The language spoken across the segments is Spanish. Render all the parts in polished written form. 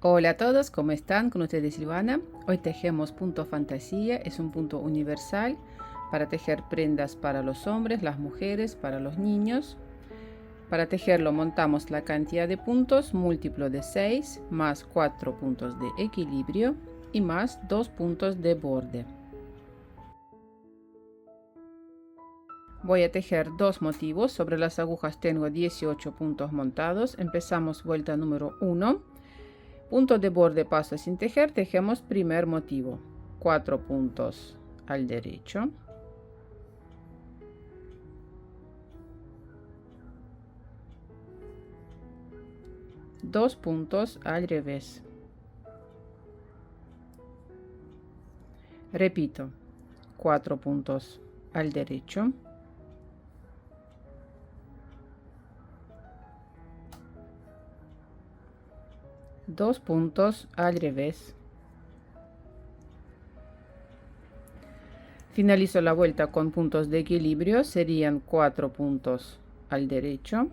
Hola a todos, ¿cómo están? Con ustedes Silvana. Hoy tejemos punto fantasía, es un punto universal para tejer prendas para los hombres, las mujeres, para los niños. Para tejerlo montamos la cantidad de puntos múltiplo de 6 más 4 puntos de equilibrio y más 2 puntos de borde. Voy a tejer dos motivos. Sobre las agujas tengo 18 puntos montados. Empezamos vuelta número 1. Punto de borde paso sin tejer, tejemos primer motivo, 4 puntos al derecho, dos puntos al revés. Repito, 4 puntos al derecho, dos puntos al revés. Finalizo la vuelta con puntos de equilibrio, serían 4 puntos al derecho,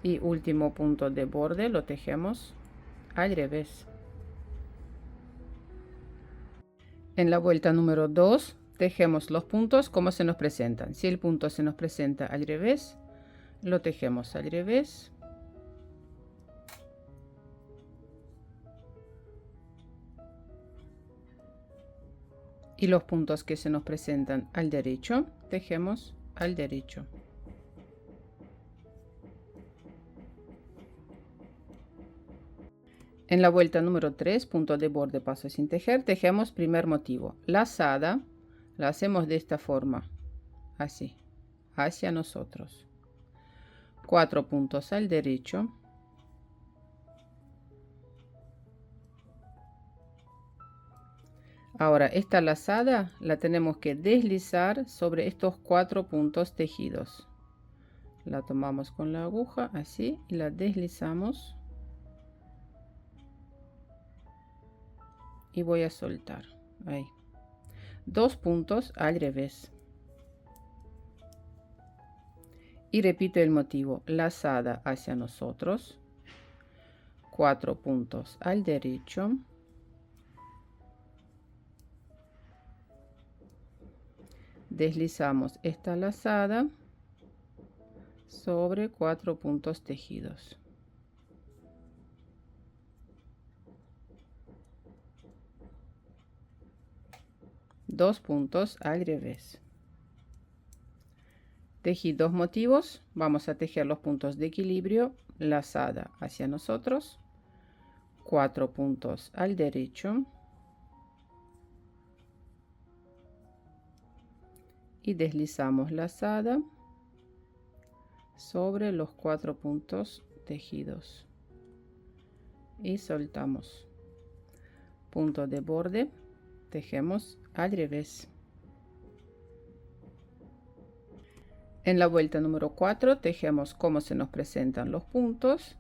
y último punto de borde lo tejemos al revés. En la vuelta número 2 tejemos los puntos como se nos presentan. Si el punto se nos presenta al revés, lo tejemos al revés. Y los puntos que se nos presentan al derecho, tejemos al derecho. En la vuelta número 3, punto de borde paso sin tejer, tejemos primer motivo. Lazada, la hacemos de esta forma, así, hacia nosotros. 4 puntos al derecho. Ahora esta lazada la tenemos que deslizar sobre estos 4 puntos tejidos. La tomamos con la aguja así y la deslizamos. Y voy a soltar ahí. 2 puntos al revés. Y repito el motivo, lazada hacia nosotros, 4 puntos al derecho, deslizamos esta lazada sobre 4 puntos tejidos. Dos puntos al revés. Tejí dos motivos, vamos a tejer los puntos de equilibrio, lazada hacia nosotros, 4 puntos al derecho y deslizamos lazada sobre los 4 puntos tejidos y soltamos. Punto de borde, tejemos al revés. En la vuelta número 4 tejemos como se nos presentan los puntos.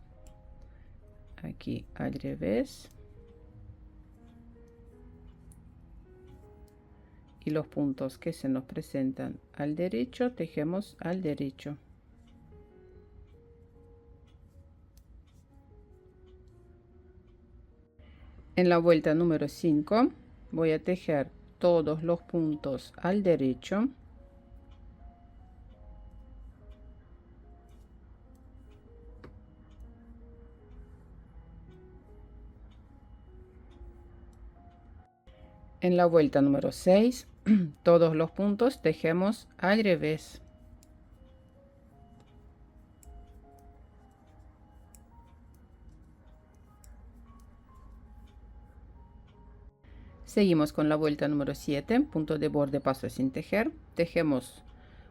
Aquí al revés. Y los puntos que se nos presentan al derecho, tejemos al derecho. En la vuelta número 5 voy a tejer todos los puntos al derecho. En la vuelta número 6, todos los puntos tejemos al revés. Seguimos con la vuelta número 7, punto de borde paso sin tejer. Tejemos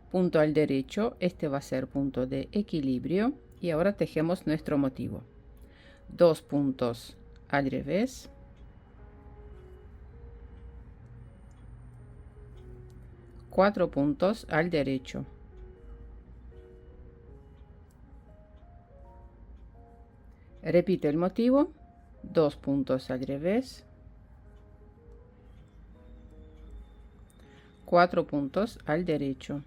punto al derecho, este va a ser punto de equilibrio. Y ahora tejemos nuestro motivo. 2 puntos al revés. 4 puntos al derecho. Repite el motivo, 2 puntos al revés, 4 puntos al derecho.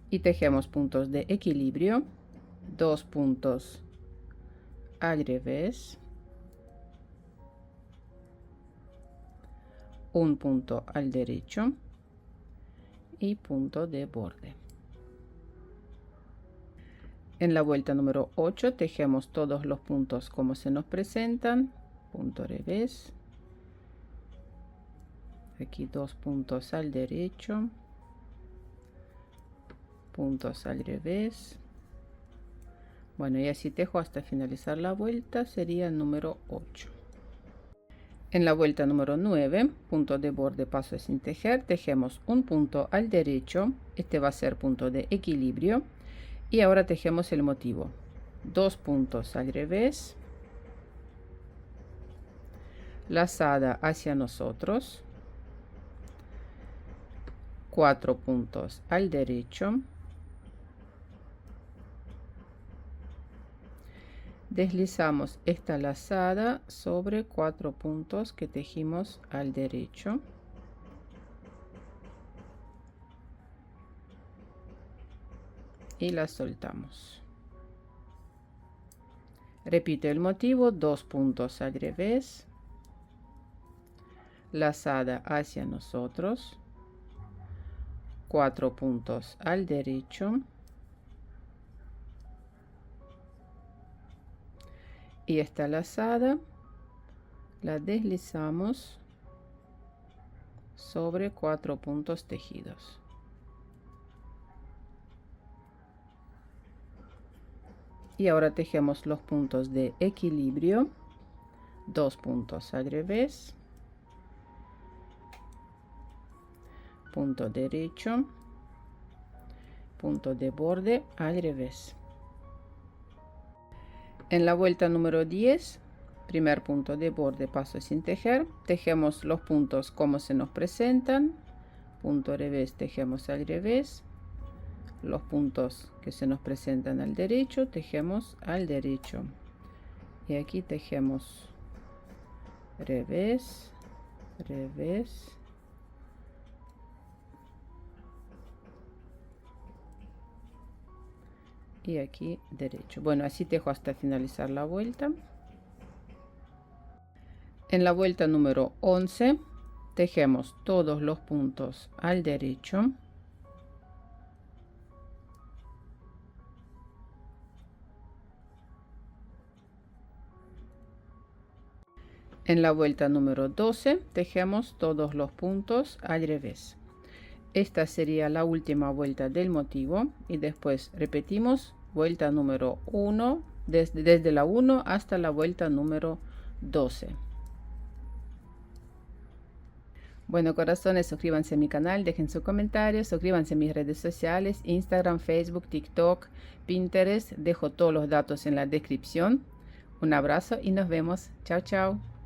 Y tejemos puntos de equilibrio, 2 puntos al revés, 1 punto al derecho y punto de borde. En la vuelta número 8 tejemos todos los puntos como se nos presentan, punto revés, aquí 2 puntos al derecho, puntos al revés. Bueno, y así tejo hasta finalizar la vuelta, sería el número 8. En la vuelta número 9, punto de borde, paso sin tejer, tejemos un punto al derecho, este va a ser punto de equilibrio, y ahora tejemos el motivo, 2 puntos al revés, lazada hacia nosotros, 4 puntos al derecho, deslizamos esta lazada sobre 4 puntos que tejimos al derecho, y la soltamos. Repito el motivo, 2 puntos al revés, lazada hacia nosotros, 4 puntos al derecho, y esta lazada la deslizamos sobre 4 puntos tejidos. Y ahora tejemos los puntos de equilibrio, 2 puntos al revés, punto derecho, punto de borde al revés. En la vuelta número 10, primer punto de borde, paso sin tejer, tejemos los puntos como se nos presentan, punto revés, tejemos al revés, los puntos que se nos presentan al derecho, tejemos al derecho, y aquí tejemos revés, revés, y aquí derecho. Bueno, así tejo hasta finalizar la vuelta. En la vuelta número 11 tejemos todos los puntos al derecho, en la vuelta número 12 tejemos todos los puntos al revés. Esta sería la última vuelta del motivo, y después repetimos vuelta número 1 desde la 1 hasta la vuelta número 12. Bueno, corazones, suscríbanse a mi canal, dejen su comentario, suscríbanse a mis redes sociales, Instagram, Facebook, TikTok, Pinterest. Dejo todos los datos en la descripción. Un abrazo y nos vemos. Chao, chao.